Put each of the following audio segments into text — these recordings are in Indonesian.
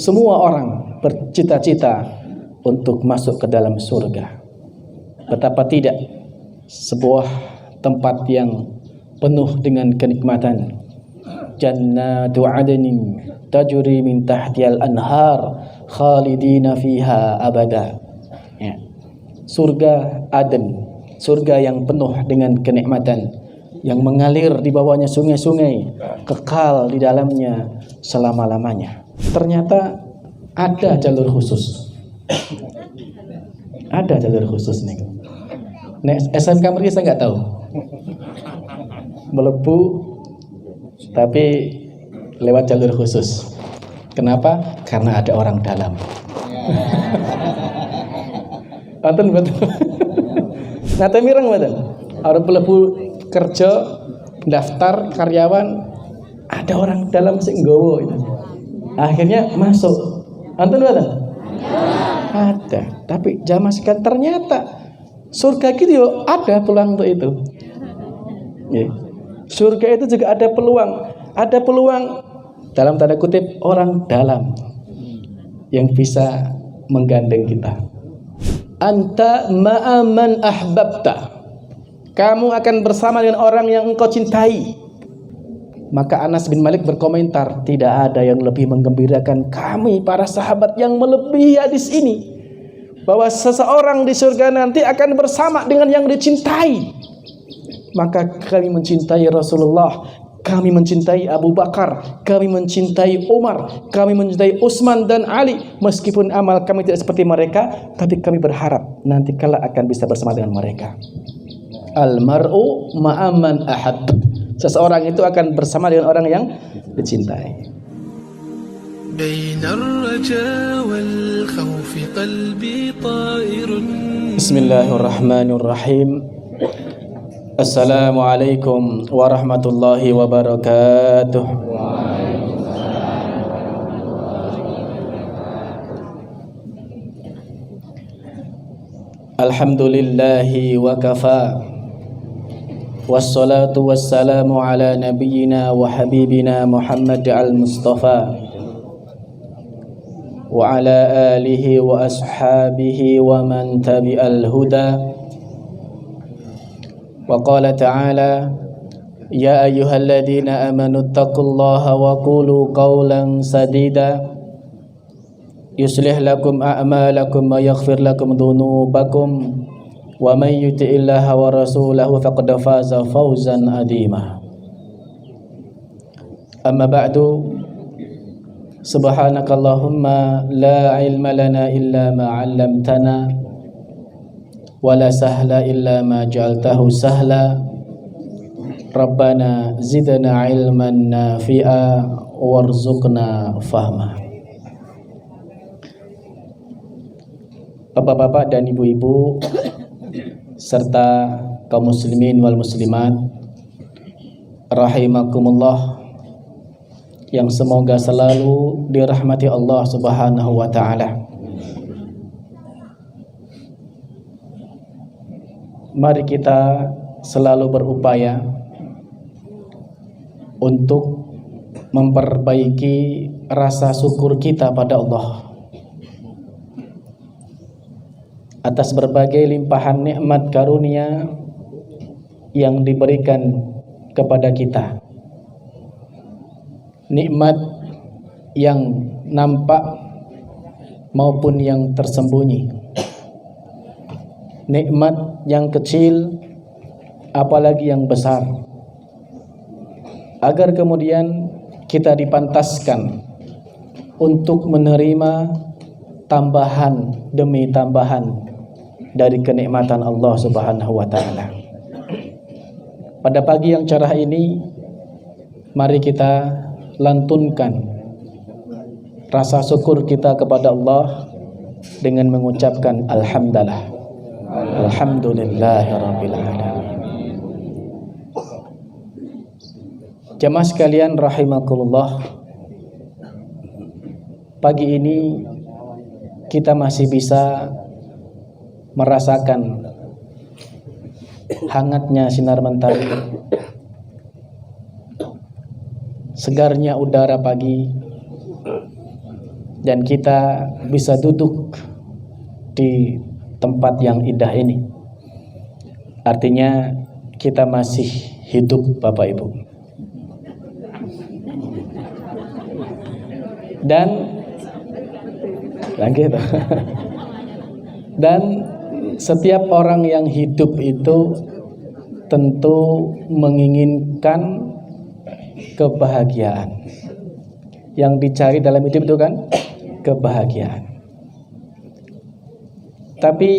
semua orang bercita-cita untuk masuk ke dalam surga. Betapa tidak sebuah tempat yang penuh dengan kenikmatan. Jannatu adnin tajri min tahtiyal anhar khalidina fiha abada. Ya. Surga Aden, surga yang penuh dengan kenikmatan, yang mengalir di bawahnya sungai-sungai, kekal di dalamnya selama-lamanya. Ternyata ada jalur khusus. Ada jalur khusus nih. Nek SMK Meri saya nggak tahu. Melebu tapi lewat jalur khusus. Kenapa? Karena ada orang dalam. Anten betul. Nate mireng betul. Arep mlebu kerja daftar karyawan, ada orang dalam sing nggowo itu. Akhirnya masuk. Anten betul. Ada, tapi jamaah sekalian ternyata surga gitu yo ada peluang untuk itu. Ya. Surga itu juga ada peluang dalam tanda kutip orang dalam yang bisa menggandeng kita. Anta ma'aman ahbabta, kamu akan bersama dengan orang yang engkau cintai. Maka Anas bin Malik berkomentar, tidak ada yang lebih menggembirakan kami para sahabat yang melebihi hadis ini, bahwa seseorang di surga nanti akan bersama dengan yang dicintai. Maka kami mencintai Rasulullah, kami mencintai Abu Bakar, kami mencintai Umar, kami mencintai Utsman dan Ali. Meskipun amal kami tidak seperti mereka, tapi kami berharap nanti kala akan bisa bersama dengan mereka. Al-mar'u ma'aman ahab, seseorang itu akan bersama dengan orang yang dicintai. Bismillahirrahmanirrahim. Assalamualaikum warahmatullahi wabarakatuh. Alhamdulillahi wa kafa, wassalatu wassalamu ala nabiyyina wa habibina Muhammad al-Mustafa wa ala alihi wa ashabihi wa man tabi'al huda. Wa qala ta'ala, ya ayyuhalladzina amanu taqullaha wa qulu qawlan sadida yuslih lakum a'malakum wa yaghfir lakum dhunubakum wa man yuti'illaha wa rasulahu faqad faza fawzan adima. Amma ba'du, subhanakallahumma la ilma lana illa ma 'allamtana wa la sahla illa ma ja'altahu sahla. Rabbana zidna ilman nafi'a warzuqna fahma. Bapak-bapak dan ibu-ibu serta kaum muslimin wal muslimat rahimakumullah, yang semoga selalu dirahmati Allah Subhanahu wa taala. Mari kita selalu berupaya untuk memperbaiki rasa syukur kita pada Allah atas berbagai limpahan nikmat karunia yang diberikan kepada kita. Nikmat yang nampak maupun yang tersembunyi, nikmat yang kecil apalagi yang besar, agar kemudian kita dipantaskan untuk menerima tambahan demi tambahan dari kenikmatan Allah Subhanahu wa taala. Pada pagi yang cerah ini, mari kita lantunkan rasa syukur kita kepada Allah dengan mengucapkan alhamdulillah. Alhamdulillahirabbil alamin. Jamaah sekalian rahimakumullah, pagi ini kita masih bisa merasakan hangatnya sinar mentari, segarnya udara pagi, dan kita bisa duduk di tempat yang indah ini. Artinya kita masih hidup, Bapak Ibu. Dan dan setiap orang yang hidup itu tentu menginginkan kebahagiaan. Yang dicari dalam hidup itu kan kebahagiaan. Tapi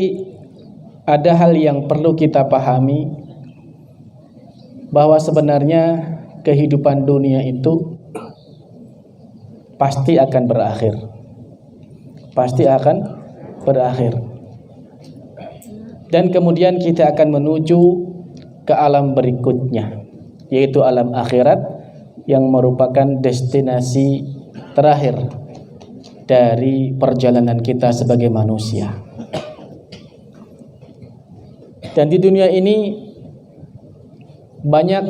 ada hal yang perlu kita pahami, bahwa sebenarnya kehidupan dunia itu pasti akan berakhir. Pasti akan berakhir. Dan kemudian kita akan menuju ke alam berikutnya, yaitu alam akhirat, yang merupakan destinasi terakhir dari perjalanan kita sebagai manusia. Dan di dunia ini banyak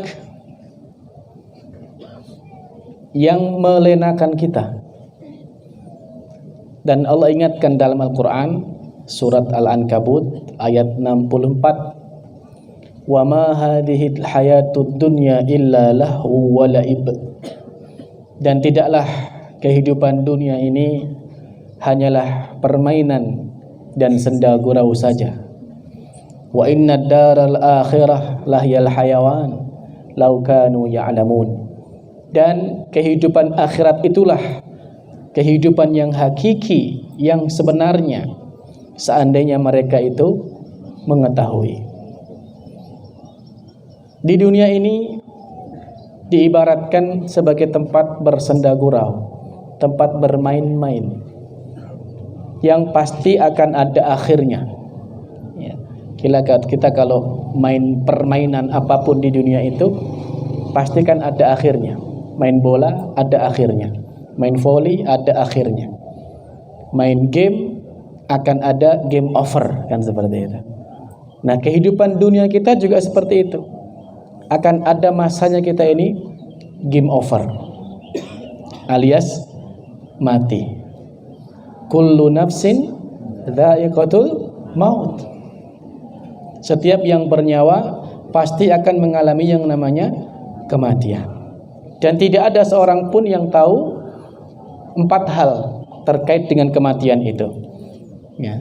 yang melenakan kita. Dan Allah ingatkan dalam Al-Quran, surat Al-Ankabut ayat 64, wa ma hadhil hayatud dunya illa lahu wa la'ib. Dan tidaklah kehidupan dunia ini hanyalah permainan dan senda gurau saja. Wa inna daral akhirah lahyal hayawan law kanu ya'lamun. Dan kehidupan akhirat itulah kehidupan yang hakiki, yang sebenarnya, seandainya mereka itu mengetahui. Di dunia ini diibaratkan sebagai tempat bersenda gurau, tempat bermain-main, yang pasti akan ada akhirnya. Ya. Kita kalau main permainan apapun di dunia itu, pasti kan ada akhirnya. Main bola ada akhirnya, main volley ada akhirnya, main game akan ada game over, kan seperti itu. Nah, kehidupan dunia kita juga seperti itu. Akan ada masanya kita ini game over, alias mati. Kullu nafsin dha'iqatul maut. Setiap yang bernyawa pasti akan mengalami yang namanya kematian. Dan tidak ada seorang pun yang tahu 4 hal terkait dengan kematian itu. Ya.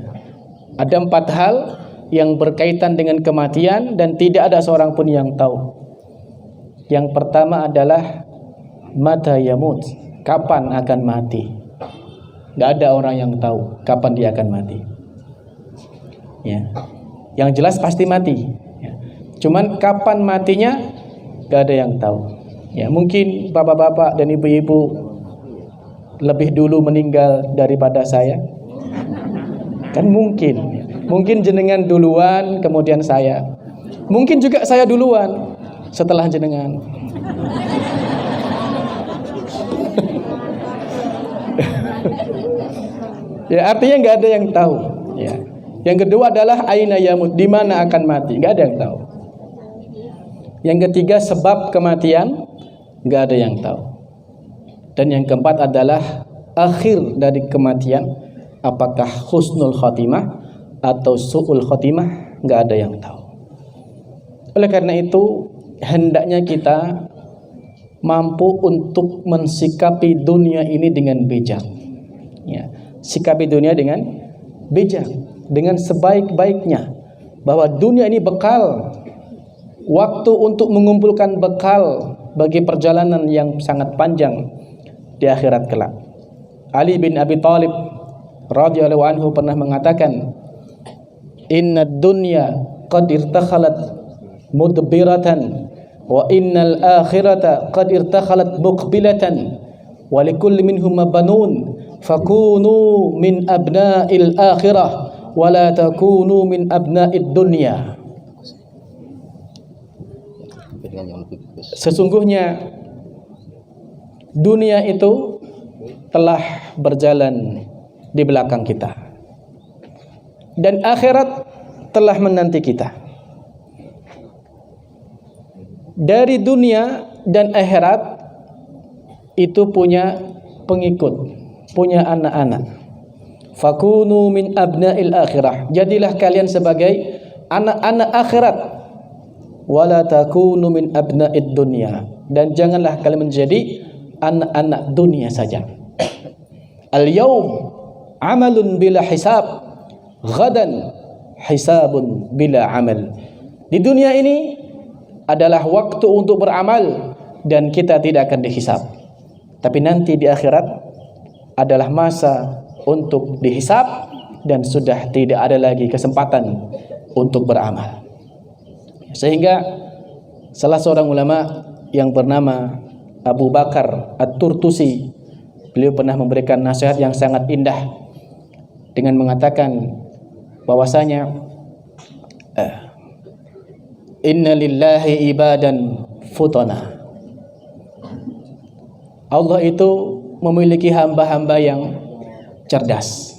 Ada 4 hal yang berkaitan dengan kematian dan tidak ada seorang pun yang tahu. Yang pertama adalah mata yamut, kapan akan mati. Gak ada orang yang tahu kapan dia akan mati. Ya. Yang jelas pasti mati. Ya. Cuman kapan matinya gak ada yang tahu. Ya, mungkin bapak-bapak dan ibu-ibu lebih dulu meninggal daripada saya. Kan mungkin. Mungkin jenengan duluan kemudian saya. Mungkin juga saya duluan setelah jenengan. Ya, artinya nggak ada yang tahu. Ya. Yang kedua adalah aina yamut, di mana akan mati, nggak ada yang tahu. Yang ketiga sebab kematian, nggak ada yang tahu. Dan yang keempat adalah akhir dari kematian, apakah husnul khotimah atau su'ul khotimah, nggak ada yang tahu. Oleh karena itu hendaknya kita mampu untuk mensikapi dunia ini dengan bijak. Ya, sikapi dunia dengan bijak, dengan sebaik-baiknya, bahwa dunia ini bekal, waktu untuk mengumpulkan bekal bagi perjalanan yang sangat panjang di akhirat kelak. Ali bin Abi Thalib radhiyallahu anhu pernah mengatakan, inna dunya qad irtakhalat mudbiratan wa innal akhirata qad irtakhalat muqbilatan wa likulli minhum banun fakunu min abna'il akhirah wa la takunu min abna'id dunya. Sesungguhnya dunia itu telah berjalan di belakang kita dan akhirat telah menanti kita. Dari dunia dan akhirat itu punya pengikut, punya anak-anak. Fakunu min abna'il akhirah. Jadilah kalian sebagai anak-anak akhirat. Wala takunu min abna'id dunya. Dan janganlah kalian menjadi anak-anak dunia saja. Al-yawm amalun bila hisab, ghadan hisabun bila amal. Di dunia ini adalah waktu untuk beramal dan kita tidak akan dihisab. Tapi nanti di akhirat adalah masa untuk dihisab dan sudah tidak ada lagi kesempatan untuk beramal. Sehingga salah seorang ulama yang bernama Abu Bakar At-Turtusi, beliau pernah memberikan nasihat yang sangat indah dengan mengatakan bahwasanya inna lillahi ibadan futana. Allah itu memiliki hamba-hamba yang cerdas.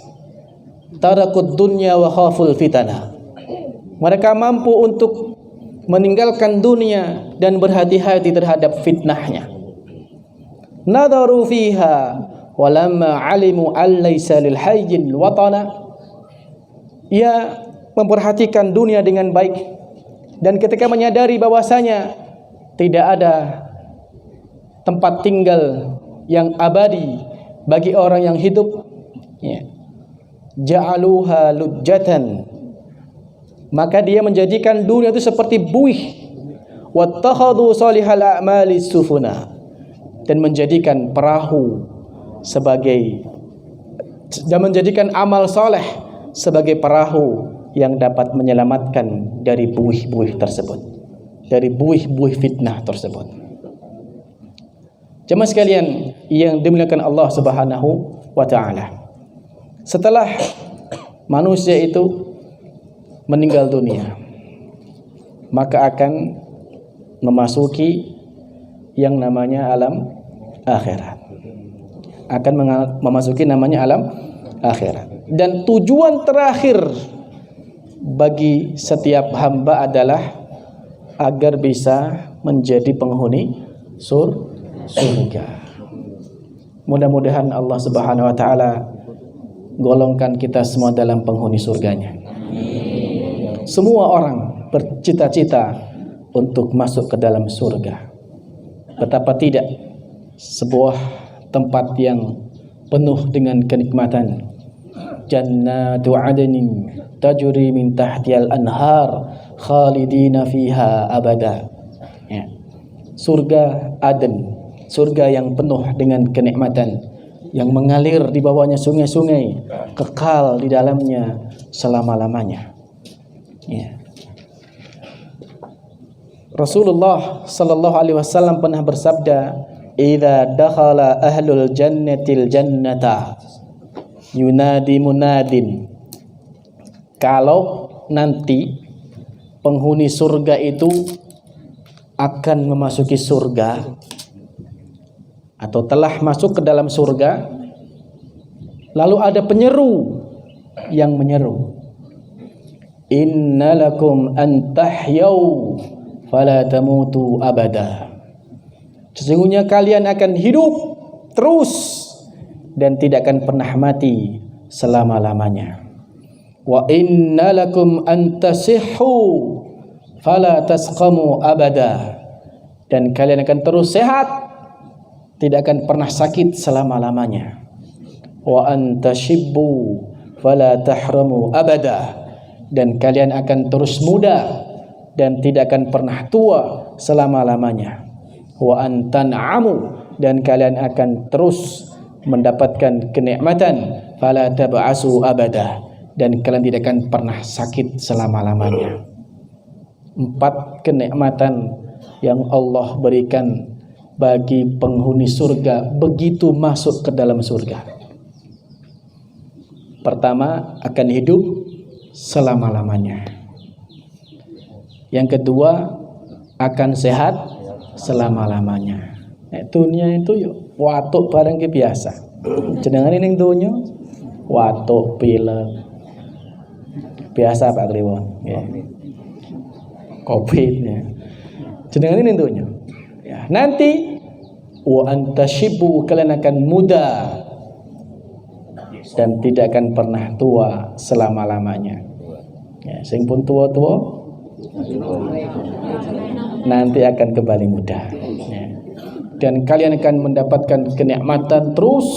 Tarakud dunya wa khaful fitana. Mereka mampu untuk meninggalkan dunia dan berhati-hati terhadap fitnahnya. Nadaru fiha walamma alimu allaysa lil hayyin watana. Ia memperhatikan dunia dengan baik dan ketika menyadari bahwasanya tidak ada tempat tinggal yang abadi bagi orang yang hidup, ya, ja'aluha lujjatan, maka dia menjadikan dunia itu seperti buih, wattakhadhu salihal a'mali sufuna, dan menjadikan perahu sebagai, dan menjadikan amal soleh sebagai perahu yang dapat menyelamatkan dari buih-buih tersebut, dari buih-buih fitnah tersebut. Jemaah sekalian yang dimuliakan Allah Subhanahu wa taala. Setelah manusia itu meninggal dunia, maka akan memasuki yang namanya alam akhirat. Akan memasuki namanya alam akhirat. Dan tujuan terakhir bagi setiap hamba adalah agar bisa menjadi penghuni surga. Mudah-mudahan Allah Subhanahu wa taala golongkan kita semua dalam penghuni surganya. Semua orang bercita-cita untuk masuk ke dalam surga. Betapa tidak sebuah tempat yang penuh dengan kenikmatan. Jannatu 'adnin tajri min tahtihal anhar khalidina fiha abada. Ya. Surga Aden, surga yang penuh dengan kenikmatan, yang mengalir di bawahnya sungai-sungai, kekal di dalamnya selama-lamanya. Ya. Rasulullah sallallahu alaihi wasallam pernah bersabda, "Idza dakhala ahlul jannatil jannata yunadi munadin." Kalau nanti penghuni surga itu akan memasuki surga atau telah masuk ke dalam surga, lalu ada penyeru yang menyeru, "Innalakum an tahyau fala tamutu abada." Sesungguhnya kalian akan hidup terus dan tidak akan pernah mati selama-lamanya. Wa innalakum an tasihhu fala tasqamu abada. Dan kalian akan terus sehat, tidak akan pernah sakit selama-lamanya. Wa antashibbu fala tahramu abada. Dan kalian akan terus muda dan tidak akan pernah tua selama-lamanya. Wa antan'amu, dan kalian akan terus mendapatkan kenikmatan. Fala tab'asu abada, dan kalian tidak akan pernah sakit selama-lamanya. 4 kenikmatan yang Allah berikan bagi penghuni surga begitu masuk ke dalam surga. Pertama, akan hidup selama-lamanya. Yang kedua, akan sehat selama-lamanya. Dunia itu yuk watuk barang ke biasa. Jenengan ini dunia watuk pilek biasa Pak Kliwon. Ya. Covid ya. Jenengan ini dunia. Ya. Nanti wa antashibu, kalian akan muda dan tidak akan pernah tua selama-lamanya. Ya, sing pun tua-tua nanti akan kembali muda. Ya. Dan kalian akan mendapatkan kenikmatan terus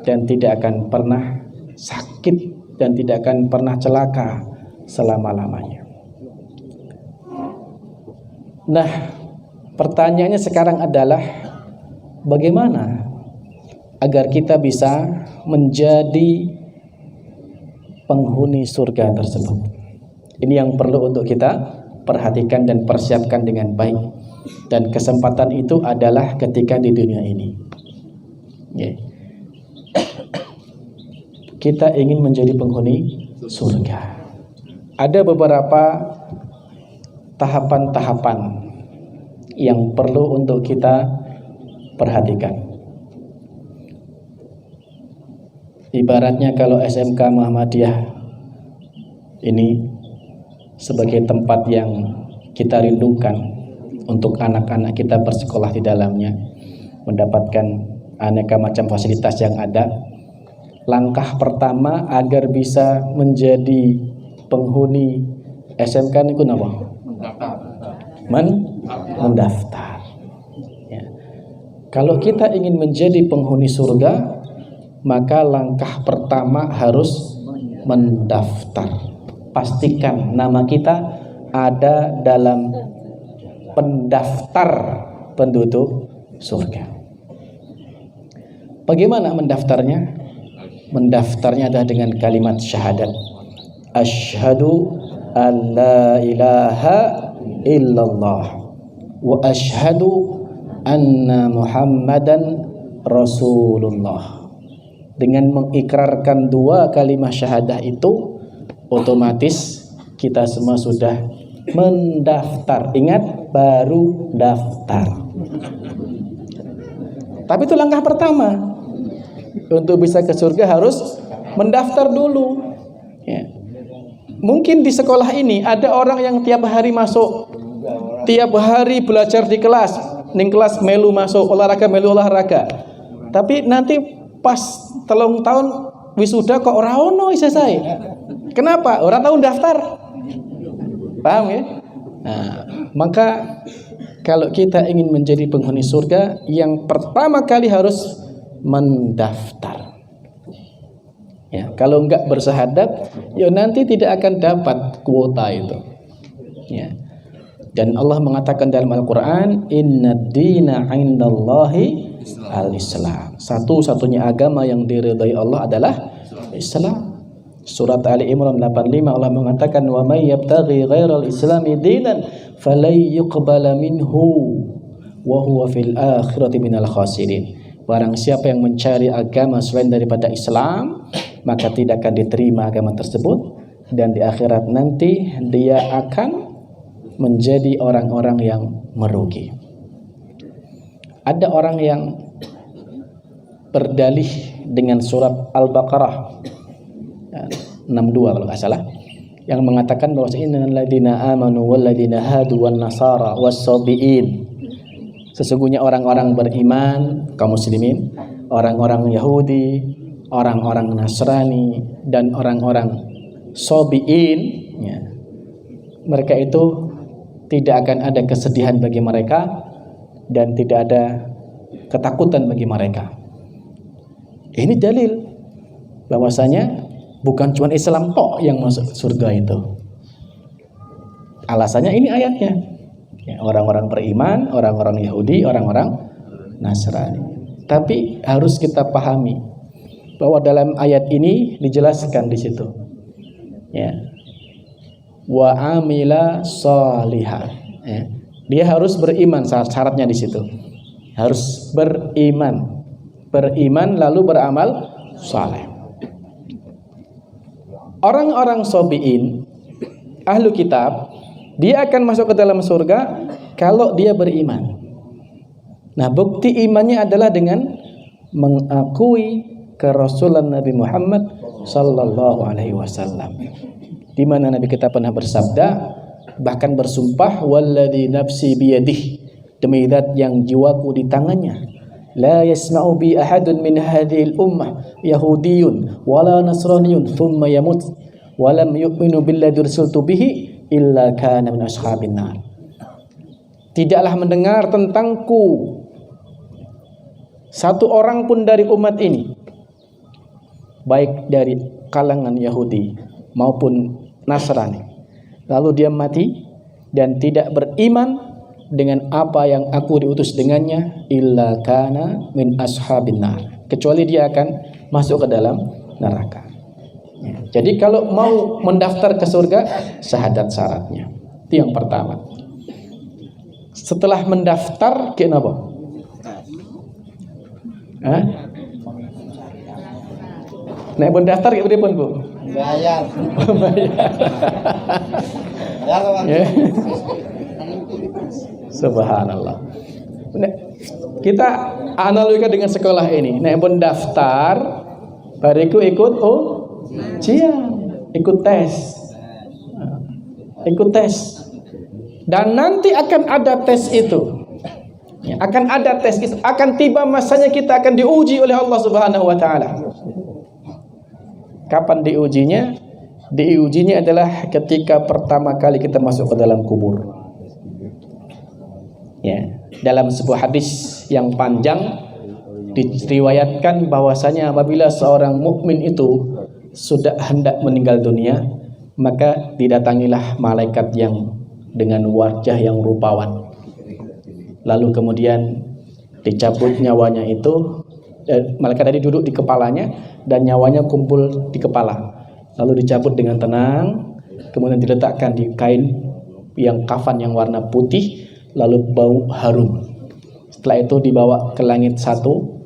dan tidak akan pernah sakit dan tidak akan pernah celaka selama-lamanya. Nah, pertanyaannya sekarang adalah bagaimana agar kita bisa menjadi penghuni surga tersebut. Ini yang perlu untuk kita perhatikan dan persiapkan dengan baik. Dan kesempatan itu adalah ketika di dunia ini. Kita ingin menjadi penghuni surga. Ada beberapa tahapan-tahapan yang perlu untuk kita perhatikan. Ibaratnya kalau SMK Muhammadiyah ini sebagai tempat yang kita rindukan untuk anak-anak kita bersekolah di dalamnya, mendapatkan aneka macam fasilitas yang ada. Langkah pertama agar bisa menjadi penghuni SMK niku napa? Mendaftar. Ya. Kalau kita ingin menjadi penghuni surga, maka langkah pertama harus mendaftar. Pastikan nama kita ada dalam pendaftar penduduk surga. Bagaimana mendaftarnya? Mendaftarnya adalah dengan kalimat syahadat. Asyhadu an la ilaha illallah wa asyhadu anna Muhammadan Rasulullah. Dengan mengikrarkan dua kalimat syahadah itu, otomatis kita semua sudah mendaftar. Ingat, baru daftar. Tapi itu langkah pertama. Untuk bisa ke surga harus mendaftar dulu. Ya. Mungkin di sekolah ini ada orang yang tiap hari masuk, tiap hari belajar di kelas, ning kelas melu masuk, olahraga melu olahraga. Tapi nanti pas telung tahun wisuda kok ora ono ijazah. Kenapa? Ora tahu daftar. Paham ya? Nah, maka kalau kita ingin menjadi penghuni surga, yang pertama kali harus mendaftar. Ya, kalau enggak bersyahadat, ya nanti tidak akan dapat kuota itu. Ya. Dan Allah mengatakan dalam Al-Qur'an, "Innad dina 'indallahi al-Islam." Satu-satunya agama yang diridhai Allah adalah Islam. Surat Ali Imran 85 Allah mengatakan, "Wa may yabtaghi ghairal islami dinan falay yuqbala minhu wa huwa fil akhirati minal khasirin." Barang siapa yang mencari agama selain daripada Islam, maka tidak akan diterima agama tersebut, dan di akhirat nanti dia akan menjadi orang-orang yang merugi. Ada orang yang berdalih dengan surat Al-Baqarah 62 kalau nggak salah, yang mengatakan bahwa innal ladzina amanu wal ladzina hadu wan nasara was-sabiin, sesungguhnya orang-orang beriman kaum muslimin, orang-orang Yahudi, orang-orang Nasrani, dan orang-orang sabiin, ya, mereka itu tidak akan ada kesedihan bagi mereka dan tidak ada ketakutan bagi mereka. Ini dalil bahwasanya bukan cuma Islam tok yang masuk surga itu. Alasannya ini ayatnya. Ya, orang-orang beriman, orang-orang Yahudi, orang-orang Nasrani. Tapi harus kita pahami bahwa dalam ayat ini dijelaskan di situ. Ya. Wa amila sholiha. Ya. Dia harus beriman, syaratnya di situ. Harus beriman. Beriman lalu beramal saleh. Orang-orang sabiin, ahlu kitab, dia akan masuk ke dalam surga kalau dia beriman. Nah, bukti imannya adalah dengan mengakui kerasulan Nabi Muhammad sallallahu alaihi wasallam. Di mana Nabi kita pernah bersabda, bahkan bersumpah, walladzi nafsi biyadihi, demi zat yang jiwaku di tangannya. la yasma'u bi ahadun min hadhihi al-ummah yahudiyyun wala nasraniyyun thumma yamut wa lam yu'minu billadzi ursiltu bihi illa kana min ashabin nar. Tidaklah mendengar tentangku satu orang pun dari umat ini, baik dari kalangan Yahudi maupun Nasrani, lalu dia mati dan tidak beriman dengan apa yang aku diutus dengannya, illa kana min ashabin nar, kecuali dia akan masuk ke dalam neraka. Jadi kalau mau mendaftar ke surga, syahadat syaratnya. Itu yang pertama. Setelah mendaftar, kenapa? Nek mendaftar kayak berapa, Bu? Bayar. Ya. Subhanallah. Kita analogikan dengan sekolah ini. Nek mendaftar, bariku ikut ujian, ikut tes. Ikut tes. Dan nanti akan ada tes itu. Ya, akan ada tes itu, akan tiba masanya kita akan diuji oleh Allah Subhanahu wa taala. Kapan diujinya? Diujinya adalah ketika pertama kali kita masuk ke dalam kubur. Ya, dalam sebuah hadis yang panjang diriwayatkan bahwasanya apabila seorang mukmin itu sudah hendak meninggal dunia, maka didatangilah malaikat yang dengan wajah yang rupawan. Lalu kemudian dicabut nyawanya itu, malaikat tadi duduk di kepalanya dan nyawanya kumpul di kepala. Lalu dicabut dengan tenang, kemudian diletakkan di kain yang kafan yang warna putih, lalu bau harum. Setelah itu dibawa ke langit satu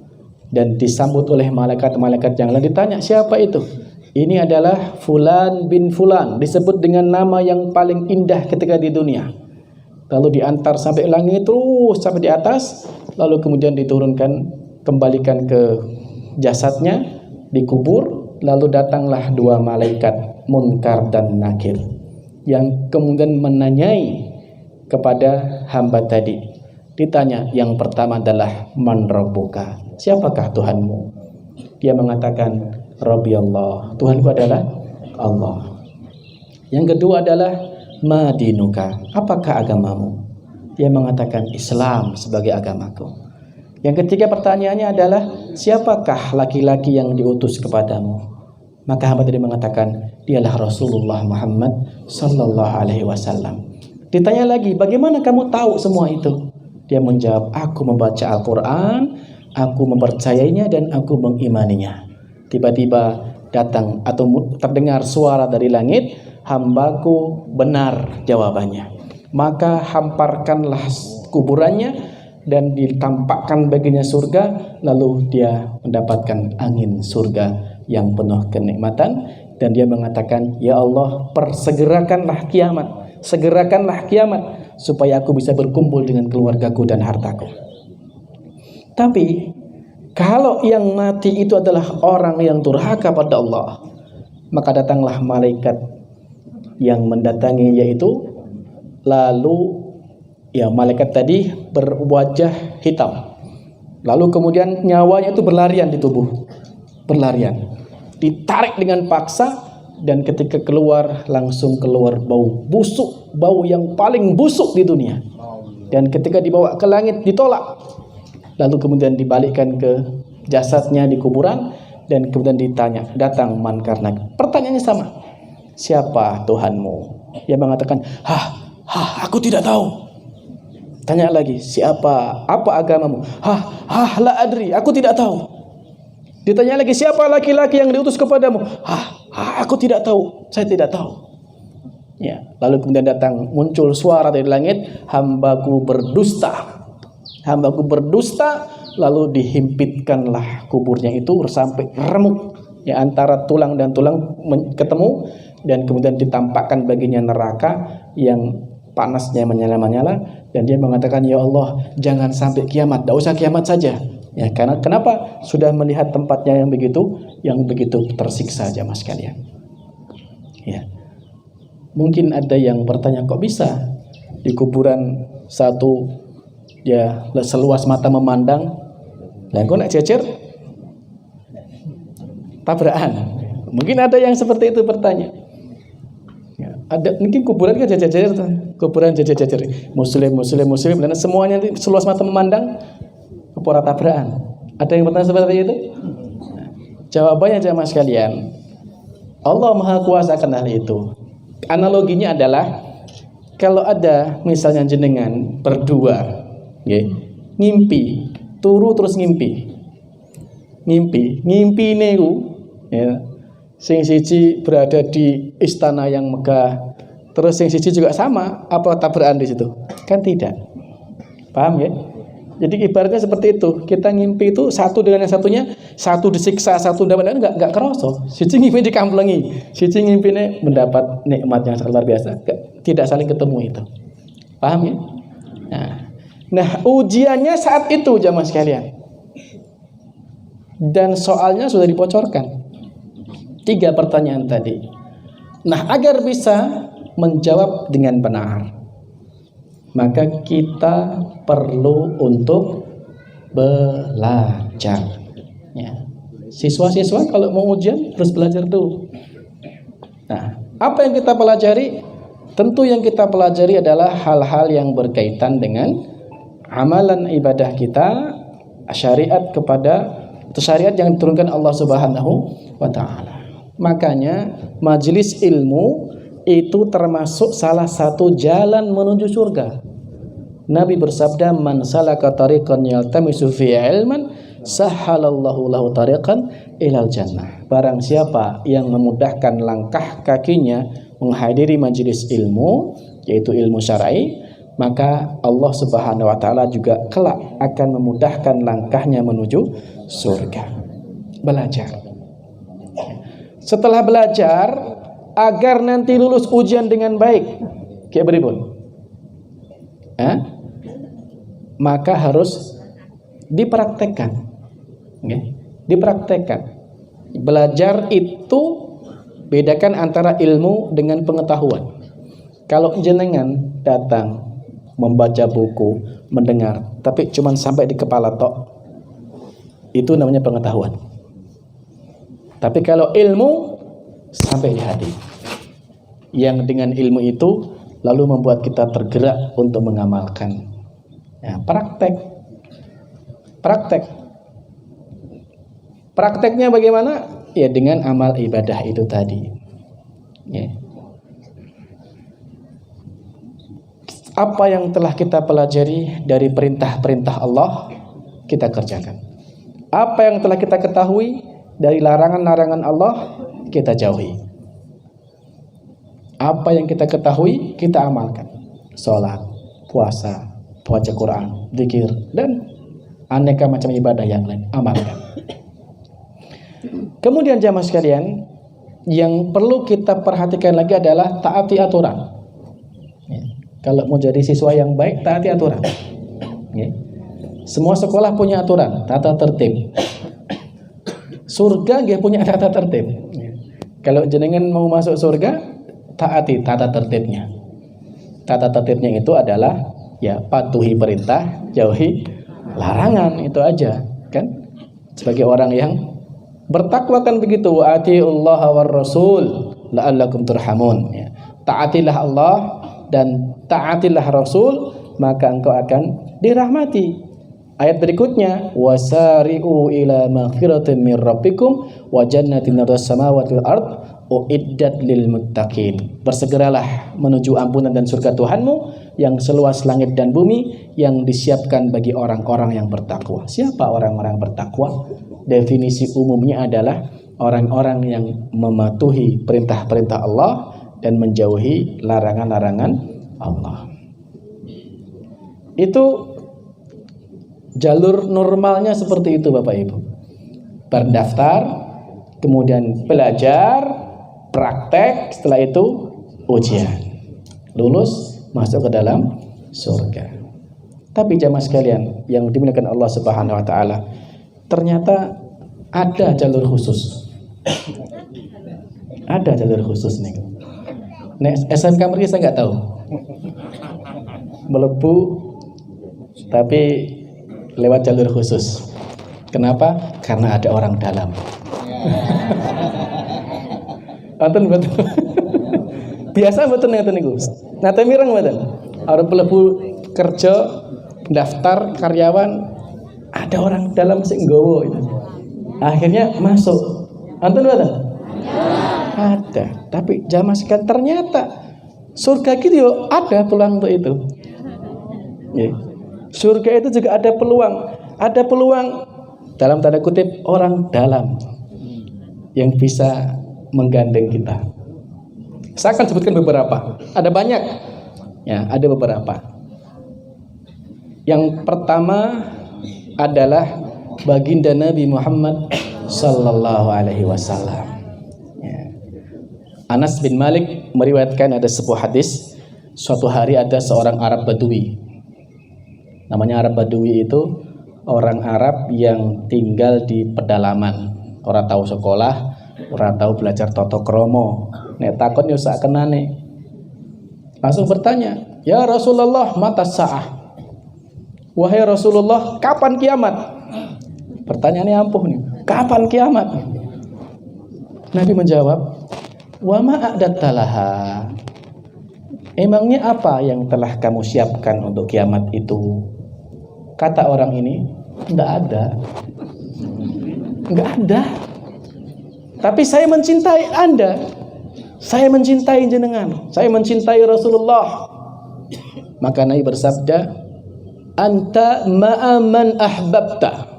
dan disambut oleh malaikat-malaikat yang lain. Ditanya, siapa itu? Ini adalah Fulan bin Fulan, disebut dengan nama yang paling indah ketika di dunia. Lalu diantar sampai langit terus sampai di atas, lalu kemudian diturunkan, kembalikan ke jasadnya, dikubur. Lalu datanglah dua malaikat Munkar dan Nakir yang kemudian menanyai kepada hamba tadi. Ditanya, yang pertama adalah man rabbuka, siapakah Tuhanmu? Dia mengatakan Rabbi Allah, Tuhanku adalah Allah. Yang kedua adalah madinuka, apakah agamamu? Dia mengatakan Islam sebagai agamaku. Yang ketiga pertanyaannya adalah siapakah laki-laki yang diutus kepadamu? Maka hamba tadi mengatakan dialah Rasulullah Muhammad sallallahu alaihi wasallam. Ditanya lagi, bagaimana kamu tahu semua itu? Dia menjawab, aku membaca Al-Quran, aku mempercayainya dan aku mengimaninya. Tiba-tiba datang atau terdengar suara dari langit, hambaku benar jawabannya. Maka hamparkanlah kuburannya dan ditampakkan baginya surga, lalu dia mendapatkan angin surga yang penuh kenikmatan. Dan dia mengatakan, ya Allah, persegerakanlah kiamat, segerakanlah kiamat supaya aku bisa berkumpul dengan keluargaku dan hartaku. Tapi kalau yang mati itu adalah orang yang durhaka pada Allah, maka datanglah malaikat yang mendatangi, yaitu lalu ya malaikat tadi berwajah hitam. Lalu kemudian nyawanya itu berlarian di tubuh, berlarian, ditarik dengan paksa, dan ketika keluar langsung keluar bau busuk, bau yang paling busuk di dunia. Dan ketika dibawa ke langit ditolak, lalu kemudian dibalikkan ke jasadnya di kuburan, dan kemudian ditanya, datang Munkar Nakir. Pertanyaannya sama, siapa Tuhanmu? Dia mengatakan, aku tidak tahu. Tanya lagi, siapa, apa agamamu? La adri, aku tidak tahu. Ditanya lagi, siapa laki-laki yang diutus kepadamu? Aku tidak tahu, saya tidak tahu. Ya, lalu kemudian muncul suara dari langit, hambaku berdusta. Hambaku berdusta, lalu dihimpitkanlah kuburnya itu sampai remuk. Ya, antara tulang dan tulang ketemu, dan kemudian ditampakkan baginya neraka yang panasnya menyala-nyala, dan dia mengatakan, ya Allah, jangan sampai kiamat, tidak usah kiamat saja. Ya, karena kenapa? Sudah melihat tempatnya yang begitu tersiksa aja mas kalian. Ya. Mungkin ada yang bertanya, kok bisa di kuburan satu ya seluas mata memandang Lah engko nek jejer tabrakan. Mungkin ada yang seperti itu bertanya. Ya, ada mungkin kuburan kan jajar-jajar tuh. Kuburan jajar-jajar. Muslim dan semuanya seluas mata memandang ora tabrakan. Ada yang bertanya seperti itu? Jawabannya jamaah sekalian, Allah Maha Kuasa akan hal itu. Analoginya adalah kalau ada misalnya jenengan berdua, ngimpi, turu terus ngimpi niku, ya, sing siji berada di istana yang megah, terus sing siji juga sama, apa tabrakan di situ? Kan tidak, paham ya? Jadi ibaratnya seperti itu. Kita ngimpi itu satu dengan yang satunya, satu disiksa, satu dapat enggak kerasa. Siji ngimpi dikamplengi, siji ngimpine mendapat nikmat yang sangat luar biasa. Tidak saling ketemu itu. Paham ya? Nah, ujiannya saat itu jamaah sekalian. Dan soalnya sudah dibocorkan. 3 pertanyaan tadi. Nah, agar bisa menjawab dengan benar, maka kita perlu untuk belajar. Ya. Siswa-siswa kalau mau ujian harus belajar dulu. Nah, apa yang kita pelajari? Tentu yang kita pelajari adalah hal-hal yang berkaitan dengan amalan ibadah kita, syariat syariat yang diturunkan Allah Subhanahu wa taala. Makanya majelis ilmu itu termasuk salah satu jalan menuju surga. Nabi bersabda, "Man salaka tariqan yaltamisu fihi ilman, sahhalallahu lahu tariqan ilal jannah." Barang siapa yang memudahkan langkah kakinya menghadiri majelis ilmu, yaitu ilmu syar'i, maka Allah Subhanahu wa taala juga kelak akan memudahkan langkahnya menuju surga. Belajar. Setelah belajar agar nanti lulus ujian dengan baik, kayak beribun, maka harus dipraktekkan. Dipraktekkan. Belajar itu bedakan antara ilmu dengan pengetahuan. Kalau jenengan datang membaca buku, mendengar, tapi cuma sampai di kepala tok, itu namanya pengetahuan. Tapi kalau ilmu sampai di hati, yang dengan ilmu itu lalu membuat kita tergerak untuk mengamalkan. Ya, prakteknya bagaimana? Ya dengan amal ibadah itu tadi. Ya. Apa yang telah kita pelajari dari perintah-perintah Allah, kita kerjakan. Apa yang telah kita ketahui dari larangan-larangan Allah, kita jauhi. Apa yang kita ketahui, kita amalkan. Sholat, puasa, baca Quran, zikir, dan aneka macam ibadah yang lain, amalkan. Kemudian jamaah sekalian, yang perlu kita perhatikan lagi adalah taati aturan. Ya. Kalau mau jadi siswa yang baik, taati aturan. Ya. Semua sekolah punya aturan, tata tertib. Surga dia punya tata tertib. Ya. Kalau jenengan mau masuk surga, taati tata tertibnya. Tata tertibnya itu adalah ya patuhi perintah, jauhi larangan, itu aja, kan? Sebagai orang yang bertakwa kan begitu, wa atiullah war rasul la'allakum turhamun. Ya. Taatilah Allah dan taatilah Rasul, maka engkau akan dirahmati. Ayat berikutnya, wasari'u ila maghfiratin min rabbikum wa jannatin ardas samawati wal ard uiddat lil muttaqin. Bersegeralah menuju ampunan dan surga Tuhanmu yang seluas langit dan bumi, yang disiapkan bagi orang-orang yang bertakwa. Siapa orang-orang bertakwa? Definisi umumnya adalah orang-orang yang mematuhi perintah-perintah Allah dan menjauhi larangan-larangan Allah. Itu jalur normalnya seperti itu Bapak Ibu. Berdaftar, kemudian belajar, praktek, setelah itu ujian. Lulus, masuk ke dalam surga. Tapi jamaah sekalian yang dimuliakan Allah Subhanahu wa taala, ternyata ada jalur khusus. Ada jalur khusus nih. Nek SMK mereka saya nggak tahu. Melebu tapi lewat jalur khusus. Kenapa? Karena ada orang dalam. Anten betul. Biasa betul ngeten niku. Nate mireng mboten. Arep mlebu kerja, daftar karyawan, ada orang dalam sing nggawa itu. Akhirnya masuk. Anten mboten? Ada. Tapi jamaah sekalian ternyata surga gitu yo ada peluang untuk itu. Ya. Surga itu juga ada peluang. Ada peluang dalam tanda kutip orang dalam yang bisa menggandeng kita. Saya akan sebutkan beberapa. Ada banyak. Ya, ada beberapa. Yang pertama adalah baginda Nabi Muhammad sallallahu alaihi wasallam. Ya. Anas bin Malik meriwayatkan ada sebuah hadis, suatu hari ada seorang Arab Badui. Namanya Arab Badui itu orang Arab yang tinggal di pedalaman. Orang tahu sekolah, orang tahu belajar toto kromo. Nek takon yo sak kenane. Langsung bertanya, "Ya Rasulullah, mata sa'ah?" Wahai Rasulullah, kapan kiamat? Pertanyaannya ampuh nih. Kapan kiamat? Nabi menjawab, "Wa ma a'dattalaha?" Emangnya apa yang telah kamu siapkan untuk kiamat itu? Kata orang ini, enggak ada. Enggak ada. Tapi saya mencintai Anda. Saya mencintai jenengan. Saya mencintai Rasulullah. Maka Nabi bersabda, "Anta ma'a man ahbabta."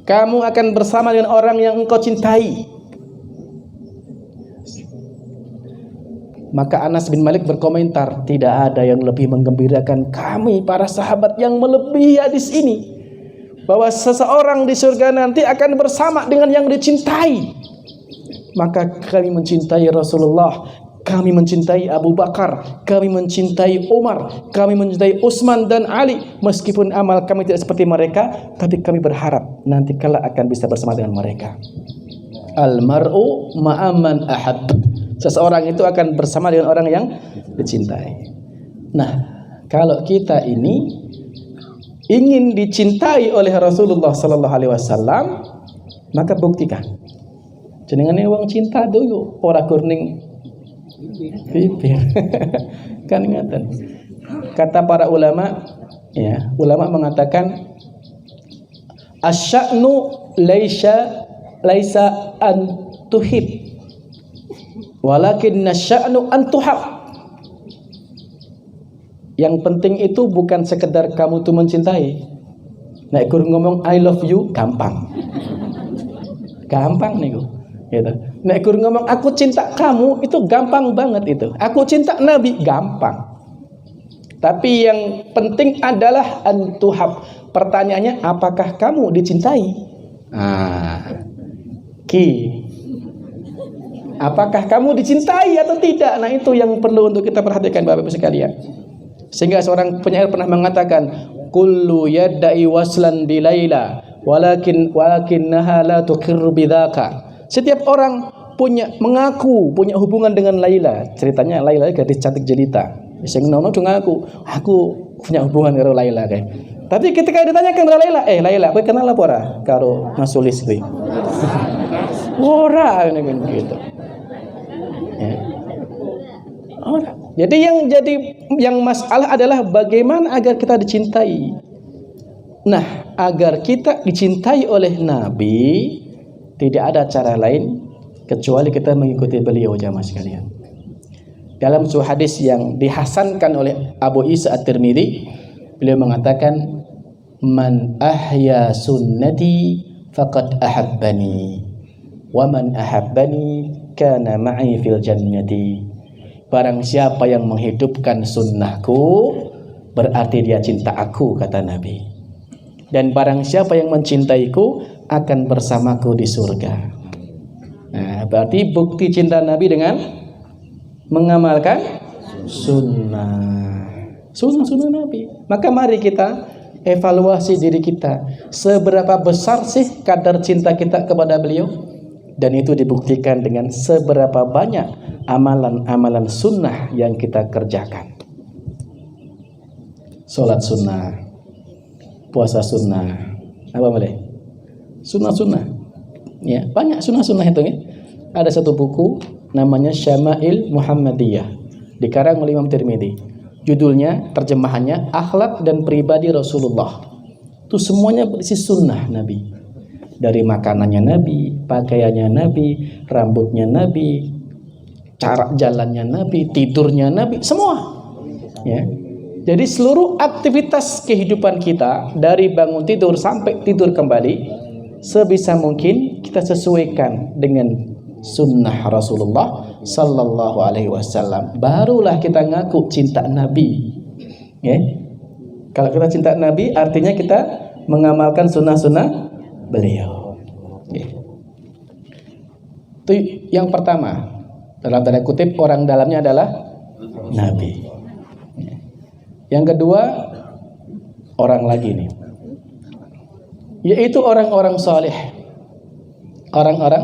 Kamu akan bersama dengan orang yang engkau cintai. Maka Anas bin Malik berkomentar, tidak ada yang lebih menggembirakan kami para sahabat yang melebihi hadis ini, bahwa seseorang di surga nanti akan bersama dengan yang dicintai. Maka kami mencintai Rasulullah, kami mencintai Abu Bakar, kami mencintai Umar, kami mencintai Utsman dan Ali. Meskipun amal kami tidak seperti mereka, tapi kami berharap nanti kala akan bisa bersama dengan mereka. Al-mar'u ma'aman ahad. Seseorang itu akan bersama dengan orang yang dicintai. Nah, kalau kita ini ingin dicintai oleh Rasulullah sallallahu alaihi wasallam, maka buktikan. Jenengane wong cinta dulu, ora gurning bibir. Kan ingatan. Kata para ulama, ya, ulama mengatakan asya'nu laisa an tuhib, walakin nasya'nu an tuhab. Yang penting itu bukan sekedar kamu tuh mencintai. Nek kur ngomong I love you gampang. Gampang nih gitu. Nek kur ngomong aku cinta kamu itu gampang banget itu. Aku cinta Nabi gampang. Tapi yang penting adalah an tuhab. Pertanyaannya, apakah kamu dicintai? Apakah kamu dicintai atau tidak? Nah, itu yang perlu untuk kita perhatikan Bapak-Ibu sekalian. Sehingga seorang penyair pernah mengatakan, kullu yadda'i waslan bilaila walakinnaha la tuqirru bidzaka. Setiap orang mengaku punya hubungan dengan Laila. Ceritanya Laila gadis cantik jelita. Sing nono ngaku, aku punya hubungan dengan Laila kayak. Tapi ketika ditanyakan kepada Laila, kowe kenal apa ora karo Mas Sulis kuwi? Ora ngene gitu. Ya. Ora. Jadi yang masalah adalah bagaimana agar kita dicintai. Nah, agar kita dicintai oleh Nabi, tidak ada cara lain kecuali kita mengikuti beliau jamaah sekalian. Dalam sebuah hadis yang dihasankan oleh Abu Isa At-Tirmidzi, beliau mengatakan, "Man ahya sunnati faqad ahabbani, wa man ahabbani kana ma'i fil jannati." Barang siapa yang menghidupkan sunnahku, berarti dia cinta aku, kata Nabi. Dan barang siapa yang mencintaiku akan bersamaku di surga. Nah, berarti bukti cinta Nabi dengan mengamalkan sunnah Nabi. Maka mari kita evaluasi diri kita, seberapa besar sih kadar cinta kita kepada beliau, dan itu dibuktikan dengan seberapa banyak amalan-amalan sunnah yang kita kerjakan. Sholat sunnah, puasa sunnah, apa boleh? Sunnah-sunnah. Ya, banyak sunnah-sunnah itu ya. Ada satu buku namanya Syama'il Muhammadiyah, dikarang oleh Imam Tirmidzi. Judulnya, terjemahannya Akhlak dan Pribadi Rasulullah. Itu semuanya berisi sunnah Nabi. Dari makanannya Nabi, pakaiannya Nabi, rambutnya Nabi, cara jalannya Nabi, tidurnya Nabi, semua. Ya. Jadi seluruh aktivitas kehidupan kita dari bangun tidur sampai tidur kembali, sebisa mungkin kita sesuaikan dengan sunnah Rasulullah Sallallahu Alaihi Wasallam. Barulah kita ngaku cinta Nabi. Ya. Kalau kita cinta Nabi, artinya kita mengamalkan sunnah-sunnah beliau. Ya. Itu yang pertama. Dalam tanda kutip, orang dalamnya adalah Nabi. Ya. Yang kedua, orang lagi nih, yaitu orang-orang soleh. Orang-orang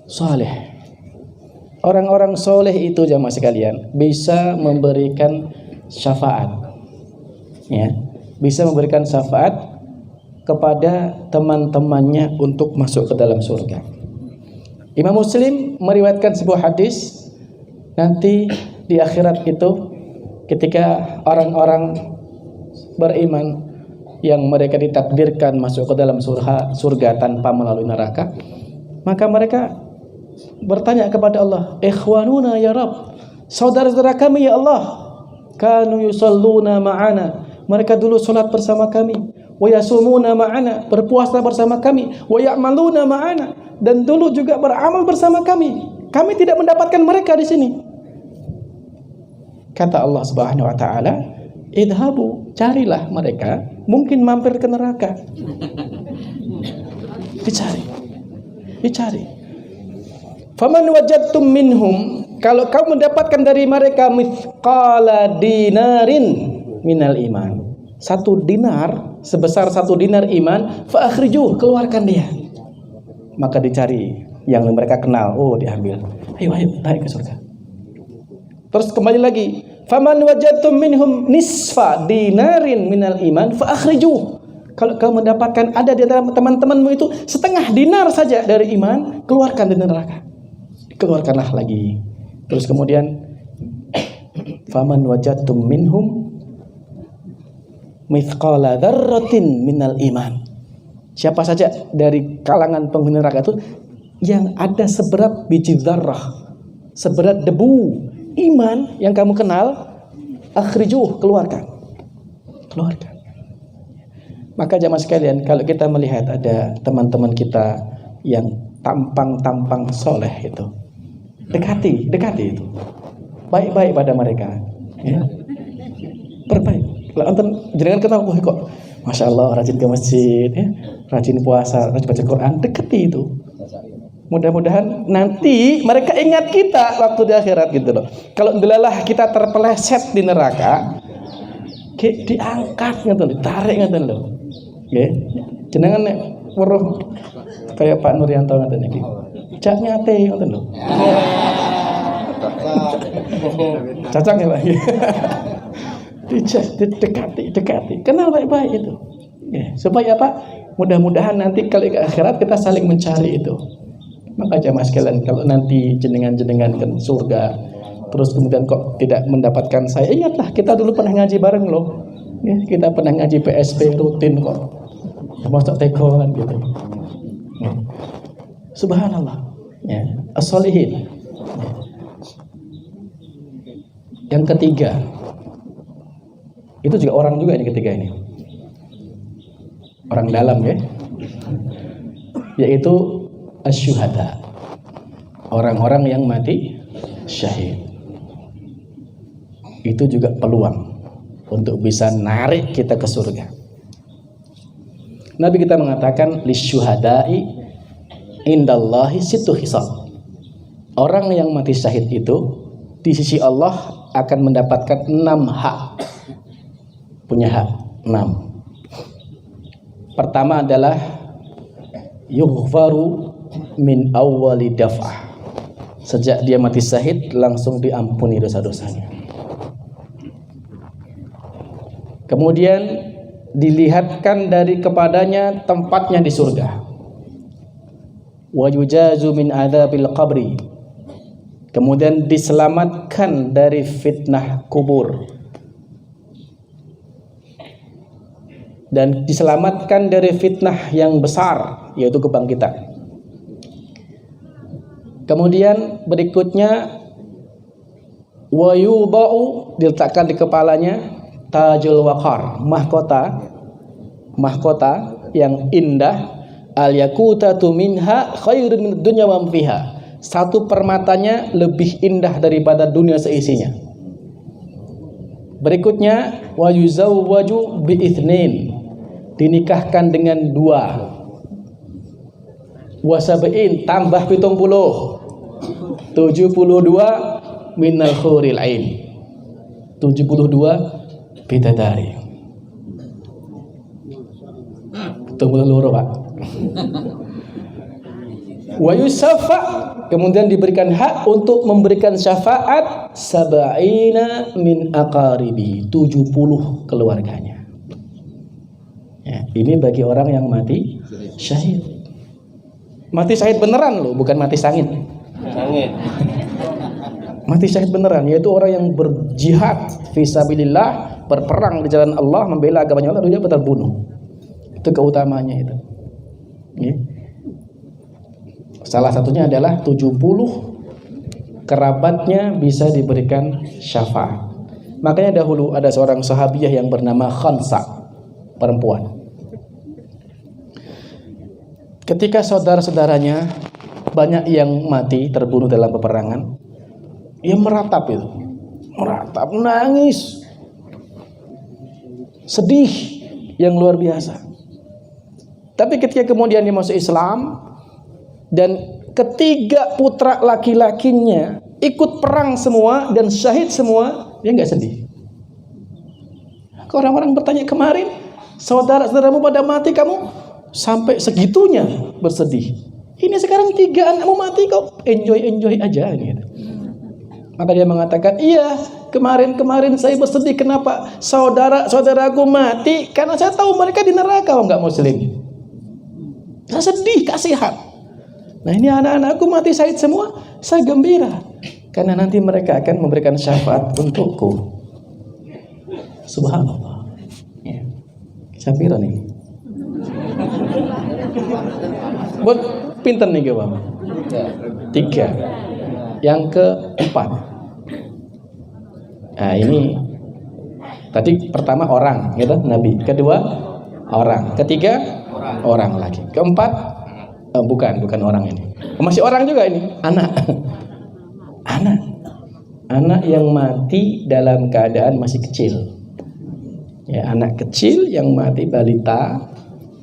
soleh. Orang-orang soleh itu jamaah sekalian bisa memberikan syafaat, ya, bisa memberikan syafaat kepada teman-temannya untuk masuk ke dalam surga. Imam Muslim meriwayatkan sebuah hadis, nanti di akhirat itu ketika orang-orang beriman yang mereka ditakdirkan masuk ke dalam surga tanpa melalui neraka, maka mereka bertanya kepada Allah, ikhwanuna ya Rabb, saudara-saudara kami ya Allah, kanu yusalluna ma'ana, mereka dulu salat bersama kami, wa yasumuna ma'ana, berpuasa bersama kami, wa ya'maluna ma'ana, dan dulu juga beramal bersama kami tidak mendapatkan mereka di sini. Kata Allah Subhanahu wa taala, idhabu, carilah mereka, mungkin mampir ke neraka. Dicari. Faman wajadtum minhum, kalau kau mendapatkan dari mereka mithqala dinarin minal iman, 1 dinar, sebesar 1 dinar iman, fa akhrijuh, keluarkan dia. Maka dicari yang mereka kenal, oh diambil. Ayo naik ke surga. Terus kembali lagi, faman wajadtum minhum nisfa dinarin minal iman fa akhrijuh. Kalau kau mendapatkan ada di antara teman-temanmu itu setengah dinar saja dari iman, keluarkan dari neraka. Keluarkanlah lagi. Terus kemudian faman wajadtum minhum mithqala dzarratin minal iman. Siapa saja dari kalangan penghuni neraka itu yang ada seberat biji dzarrah, seberat debu iman yang kamu kenal, akhrijuh, keluarkan. Maka jamaah sekalian, kalau kita melihat ada teman-teman kita yang tampang soleh itu, dekati itu, baik-baik pada mereka, ya. Perbaik. Kalau antum jenengan kenal, wah kok Masya Allah rajin ke masjid, ya, rajin puasa, rajin baca Quran, dekati itu. Mudah-mudahan nanti mereka ingat kita waktu di akhirat gitu loh. Kalau delalah kita terpeleset di neraka, diangkat ngeten, ditarik ngeten loh. Nggih. Jenengan nek weruh kayak Pak Nuryanto ngeten iki. Jak nyate ngeten lho. Cocok ya, Pak. Dekati. Kenal baik-baik itu. Ya, supaya apa? Mudah-mudahan nanti kalau ke akhirat kita saling mencari itu. Maka jamaah sekalian, kalau nanti jenengan-jenengan ke surga, terus kemudian kok tidak mendapatkan saya, ingatlah kita dulu pernah ngaji bareng loh. Ya, kita pernah ngaji PSP rutin kok. Masuk tegoan gitu. Ya. Subhanallah. Ya, as-solihin. Ya. Yang ketiga, itu juga orang juga ini ketiga ini. Orang dalam ya. Yaitu asyuhada, orang-orang yang mati syahid. Itu juga peluang untuk bisa narik kita ke surga. Nabi kita mengatakan lisyuhada'i indallahi sittu hisab. Orang yang mati syahid itu di sisi Allah akan mendapatkan 6 hak. Punya hak 6. Pertama adalah yughfaru min awwali daf'ah. Sejak dia mati syahid langsung diampuni dosa-dosanya. Kemudian dilihatkan dari kepadanya tempatnya di surga. wa yujazu min adzabil qabri, kemudian diselamatkan dari fitnah kubur, dan diselamatkan dari fitnah yang besar yaitu kebangkitan. Kemudian berikutnya wa yudau, diletakkan di kepalanya tajul waqar, mahkota yang indah, al yakutatu minha khairun min dunya wa fiha, satu permatanya lebih indah daripada dunia seisinya. Berikutnya wa yuzawwaju bi itsnin, dinikahkan dengan 2, wa sab'in tambah 72 minal khuril ain, 72 bidadari. Tunggu loro, Pak. Wa yusafa, kemudian diberikan hak untuk memberikan syafaat sab'ina min aqaribi, 70 keluarganya. Ya, ini bagi orang yang mati syahid. Mati syahid beneran loh, bukan mati sangit. Mati syahid beneran, yaitu orang yang berjihad fisabilillah, berperang di jalan Allah, membela agamanya Allah, dia terbunuh. Itu keutamaannya itu. Ya. Salah satunya adalah 70 kerabatnya bisa diberikan syafaat. Makanya dahulu ada seorang sahabiah yang bernama Khansa, perempuan. Ketika saudara-saudaranya banyak yang mati terbunuh dalam peperangan, ia meratap, nangis, sedih yang luar biasa. Tapi ketika kemudian dia masuk Islam dan ketiga putra laki-lakinya ikut perang semua dan syahid semua, dia nggak sedih. Orang-orang bertanya, kemarin saudara-saudaramu pada mati, kamu sampai segitunya bersedih. Ini sekarang 3 anakmu mati, kok enjoy aja gitu. Maka dia mengatakan, iya, kemarin saya bersedih kenapa saudara-saudaraku mati, karena saya tahu mereka di neraka, nggak muslim. Saya sedih, kasihan. Nah, ini anak-anakku mati syahid semua, saya gembira karena nanti mereka akan memberikan syafaat untukku. Subhanallah. Ya. Sapira nih. Buat pinter nih Bapak. 3. Yang keempat. Nah, ini tadi pertama orang, gitu, Nabi. Kedua orang. Ketiga orang lagi. Keempat bukan orang ini. Masih orang juga ini. Anak yang mati dalam keadaan masih kecil. Ya, anak kecil yang mati balita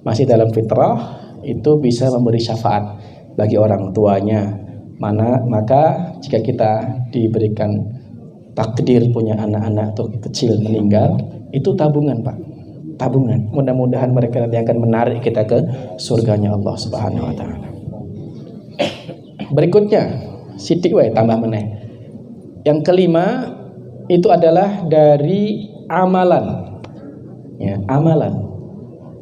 masih dalam fitrah itu bisa memberi syafaat bagi orang tuanya. Maka jika kita diberikan takdir punya anak-anak tuh kecil meninggal, itu tabungan, Pak. Tabungan. Mudah-mudahan mereka nanti akan menarik kita ke surganya Allah Subhanahu wa taala. Berikutnya, sidik wae tambah meneh. Yang kelima itu adalah dari amalan. Ya, amalan.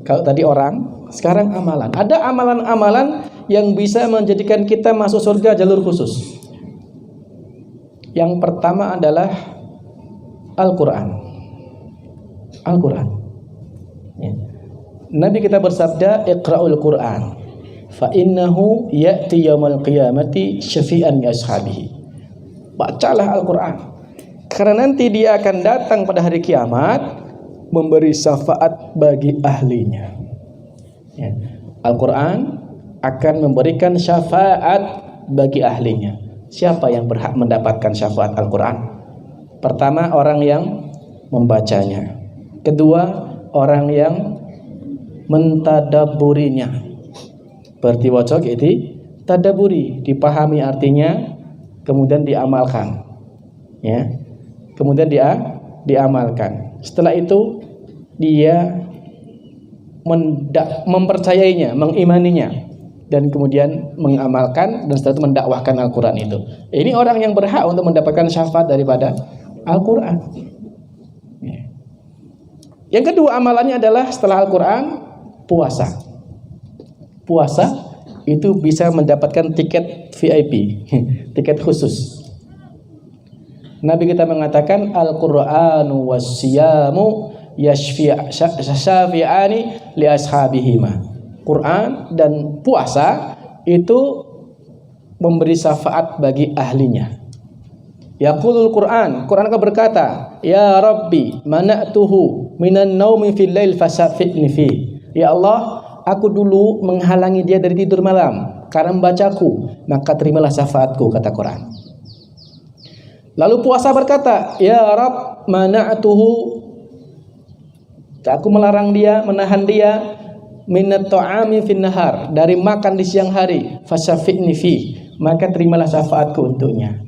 Kalau tadi orang, sekarang amalan. Ada amalan-amalan yang bisa menjadikan kita masuk surga jalur khusus. Yang pertama adalah Al-Quran. Al-Quran. Ya. Nabi kita bersabda, Iqra'ul Quran, fa innahu ya'ti yaumal qiyamati syafi'an li ashabihi. Bacalah Al-Quran, karena nanti dia akan datang pada hari kiamat memberi syafaat bagi ahlinya. Ya. Al-Quran akan memberikan syafaat bagi ahlinya. Siapa yang berhak mendapatkan syafaat Al-Quran? Pertama, orang yang membacanya. Kedua, orang yang mentadaburinya. Berarti wajib itu tadaburi, dipahami artinya, kemudian diamalkan. Ya. Kemudian diamalkan. Setelah itu dia mempercayainya, mengimaninya, dan kemudian mengamalkan, dan setelah itu mendakwahkan Al-Quran itu. Ini orang yang berhak untuk mendapatkan syafaat daripada Al-Quran. Yang kedua amalannya adalah setelah Al-Quran, puasa. Puasa itu bisa mendapatkan tiket VIP, tiket khusus. Nabi kita mengatakan Al-Qur'anu was-siyamu yashfi'ani li ashabihima. Quran dan puasa itu memberi syafaat bagi ahlinya. Yaqulul Quran akan berkata, ya Rabbi mana'tuhu minan naumi fil lail fasafitni fi. Ya Allah, aku dulu menghalangi dia dari tidur malam karena membacaku, maka terimalah syafaatku, kata Quran. Lalu puasa berkata, ya Rabb mana'tuhu, aku melarang dia, menahan dia minat ta'ami fin nahar, dari makan di siang hari, fasafitni fi, maka terimalah syafaatku untuknya.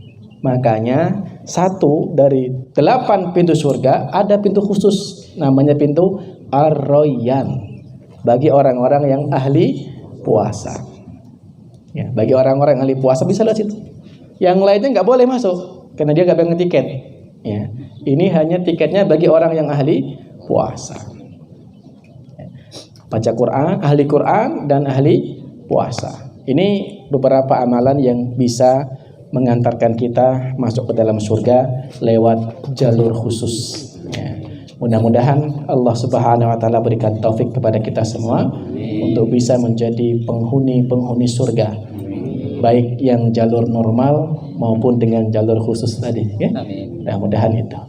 Makanya 1 dari 8 pintu surga ada pintu khusus, namanya pintu Ar-Rayyan, bagi orang-orang yang ahli puasa. Ya, bagi orang-orang yang ahli puasa bisa lewat situ. Yang lainnya nggak boleh masuk karena dia nggak pegang tiket. Ya, ini hanya tiketnya bagi orang yang ahli puasa. Baca Quran, ahli Quran dan ahli puasa. Ini beberapa amalan yang bisa mengantarkan kita masuk ke dalam surga lewat jalur khusus. Ya. Mudah-mudahan Allah Subhanahu wa taala berikan taufik kepada kita semua untuk bisa menjadi penghuni surga. Baik yang jalur normal maupun dengan jalur khusus tadi, ya. Mudah-mudahan itu.